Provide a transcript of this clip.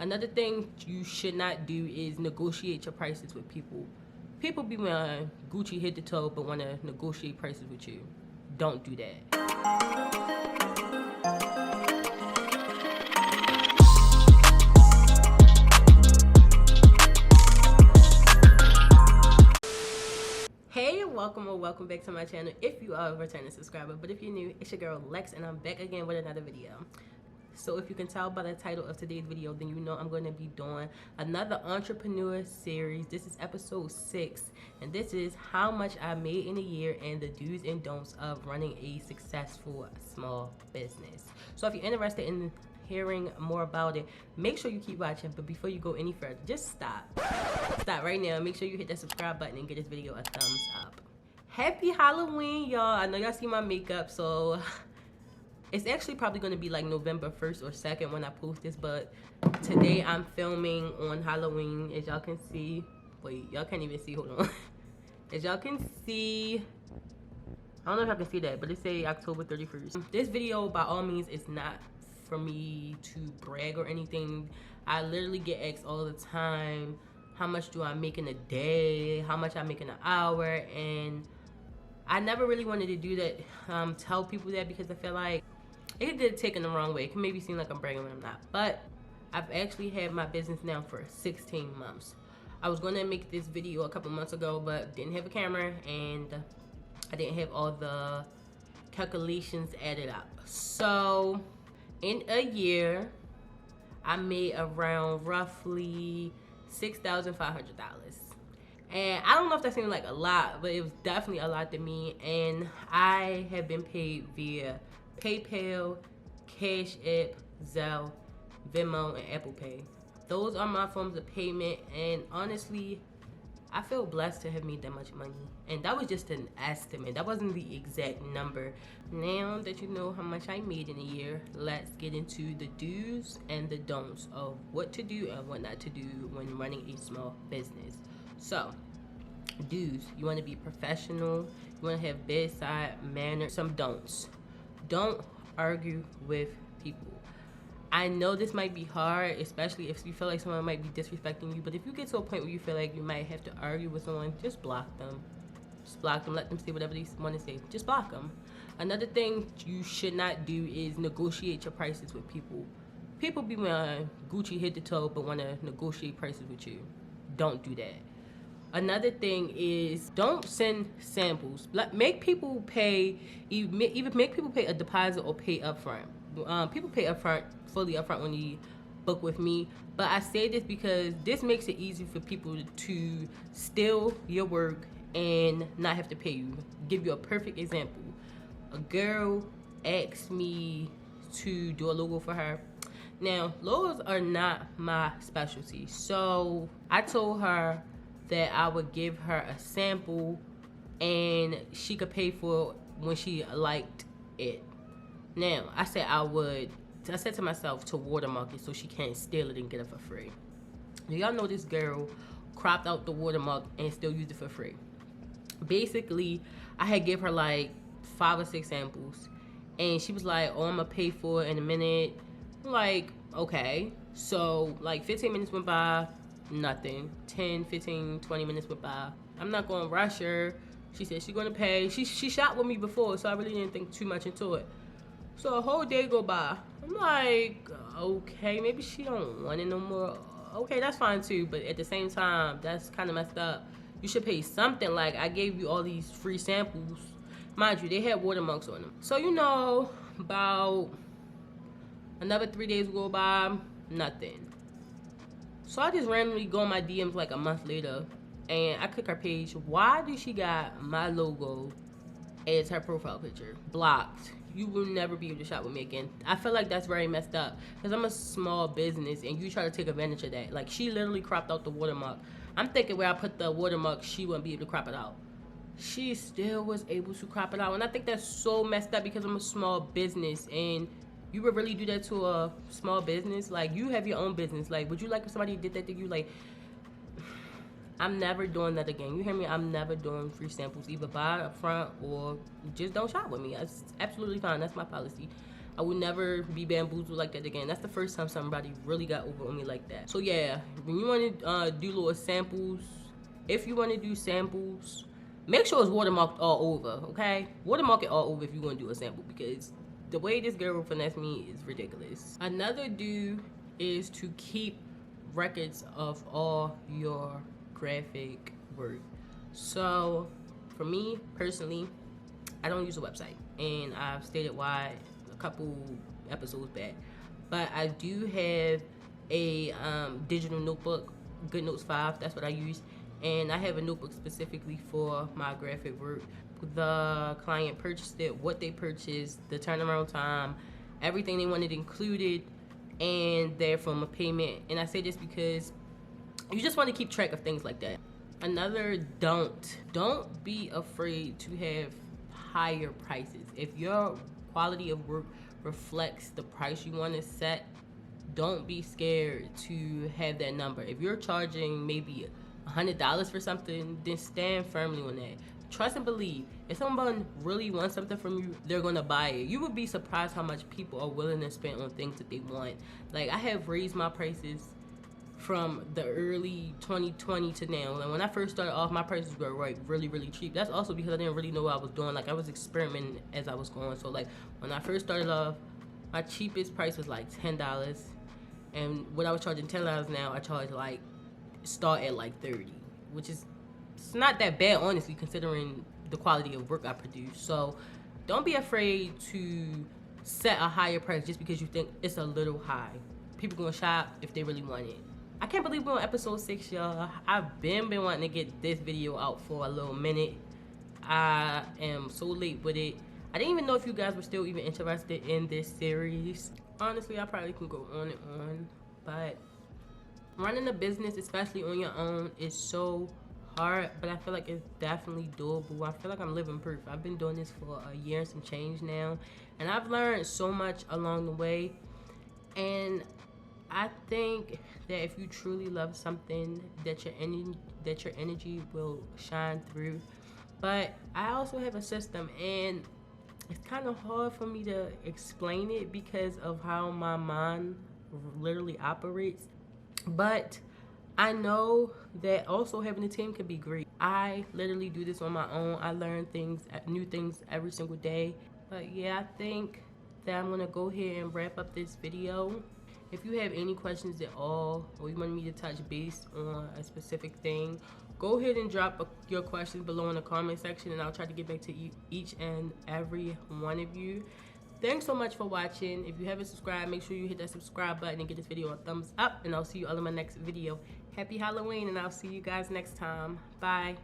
Another thing you should not do is negotiate your prices with people. People be wearing Gucci head to toe but want to negotiate prices with you. Don't do that. Hey, welcome back to my channel if you are a returning subscriber. But if you're new, it's your girl Lex and I'm back again with another video. So if you can tell by the title of today's video, then you know I'm going to be doing another entrepreneur series. This is episode 6, and this is how much I made in a year and the do's and don'ts of running a successful small business. So if you're interested in hearing more about it, make sure you keep watching. But before you go any further, just stop right now. Make sure you hit that subscribe button and give this video a thumbs up. Happy Halloween, y'all. I know y'all see my makeup, so it's actually probably going to be like November 1st or 2nd when I post this, but today I'm filming on Halloween. As y'all can see, wait, y'all can't even see, hold on. As y'all can see, I don't know if y'all can see that, but it say October 31st. This video by all means is not for me to brag or anything. I literally get asked all the time, how much do I make in a day, how much I make in an hour, and I never really wanted to do that, tell people that, because I feel like it could get taken the wrong way. It can maybe seem like I'm bragging when I'm not. But I've actually had my business now for 16 months. I was gonna make this video a couple months ago, but didn't have a camera and I didn't have all the calculations added up. So in a year, I made around roughly $6,500. And I don't know if that seemed like a lot, but it was definitely a lot to me. And I have been paid via PayPal, Cash App, Zelle, Venmo, and Apple Pay. Those are my forms of payment, and honestly, I feel blessed to have made that much money. And that was just an estimate. That wasn't the exact number. Now that you know how much I made in a year, let's get into the do's and the don'ts of what to do and what not to do when running a small business. So, do's, you want to be professional, you want to have bedside manner. Some don'ts. Don't argue with people. I know this might be hard, especially if you feel like someone might be disrespecting you, but if you get to a point where you feel like you might have to argue with someone, just block them. Just block them, let them say whatever they want to say. Just block them. Another thing you should not do is negotiate your prices with people. People be wearing Gucci head to toe but want to negotiate prices with you. Don't do that. Another thing is, don't send samples. Make people pay, even make people pay a deposit or pay upfront. People pay upfront, fully upfront when you book with me. But I say this because this makes it easy for people to steal your work and not have to pay you. Give you a perfect example. A girl asked me to do a logo for her. Now, logos are not my specialty. So I told her that I would give her a sample and she could pay for it when she liked it. Now, I said to myself to watermark it so she can't steal it and get it for free. Y'all know this girl cropped out the watermark and still used it for free. Basically, I had give her like 5 or 6 samples and she was like, oh, I'm gonna pay for it in a minute. I'm like, okay. So like 15 minutes went by, nothing. 10, 15, 20 minutes went by. I'm not gonna rush her. She said she's gonna pay. She shot with me before, so I really didn't think too much into it. So a whole day go by. I'm like, okay, maybe she don't want it no more. Okay, that's fine too, but at the same time, that's kind of messed up. You should pay something. Like, I gave you all these free samples. Mind you, they had watermarks on them. So, you know, about another 3 days go by, nothing. So I just randomly go on my DMs like a month later, and I click her page. Why do she got my logo as her profile picture? Blocked. You will never be able to shop with me again. I feel like that's very messed up because I'm a small business and you try to take advantage of that. Like, she literally cropped out the watermark. I'm thinking where I put the watermark, she wouldn't be able to crop it out. She still was able to crop it out. And I think that's so messed up because I'm a small business, and you would really do that to a small business? Like, you have your own business. Like, would you like if somebody did that to you? Like, I'm never doing that again. You hear me? I'm never doing free samples. Either buy up front or just don't shop with me. That's absolutely fine. That's my policy. I would never be bamboozled like that again. That's the first time somebody really got over on me like that. So yeah, when you want to do little samples, if you want to do samples, make sure it's watermarked all over, okay? Watermark it all over if you want to do a sample, because the way this girl finessed me is ridiculous. Another do is to keep records of all your graphic work. So for me personally, I don't use a website, and I've stated why a couple episodes back, but I do have a digital notebook, GoodNotes 5, that's what I use, and I have a notebook specifically for my graphic work. The client purchased it, what they purchased, the turnaround time, everything they wanted included, and their form of payment. And I say this because you just want to keep track of things like that. Another don't be afraid to have higher prices. If your quality of work reflects the price you want to set, don't be scared to have that number. If you're charging maybe $100 for something, then stand firmly on that. Trust and believe. If someone really wants something from you, they're gonna buy it. You would be surprised how much people are willing to spend on things that they want. Like, I have raised my prices from the early 2020 to now. Like, when I first started off, my prices were like really cheap. That's also because I didn't really know what I was doing. Like, I was experimenting as I was going. So like, when I first started off, my cheapest price was like $10, and what I was charging $10 now, I charge like start at like 30, which is, it's not that bad honestly considering the quality of work I produce. So don't be afraid to set a higher price just because you think it's a little high. People gonna shop if they really want it. I can't believe we're on episode 6, y'all. I've been wanting to get this video out for a little minute. I am so late with it. I didn't even know if you guys were still even interested in this series. Honestly, I probably can go on and on, but running a business, especially on your own, is so hard, but I feel like it's definitely doable. I feel like I'm living proof. I've been doing this for a year and some change now, and I've learned so much along the way. And I think that if you truly love something, that your energy will shine through. But I also have a system, and it's kind of hard for me to explain it because of how my mind literally operates. But I know that also having a team can be great. I literally do this on my own. I learn things, new things every single day. But yeah, I think that I'm gonna go ahead and wrap up this video. If you have any questions at all, or you want me to touch base on a specific thing, go ahead and drop your questions below in the comment section, and I'll try to get back to each and every one of you. Thanks so much for watching. If you haven't subscribed, make sure you hit that subscribe button and give this video a thumbs up, and I'll see you all in my next video. Happy Halloween, and I'll see you guys next time. Bye.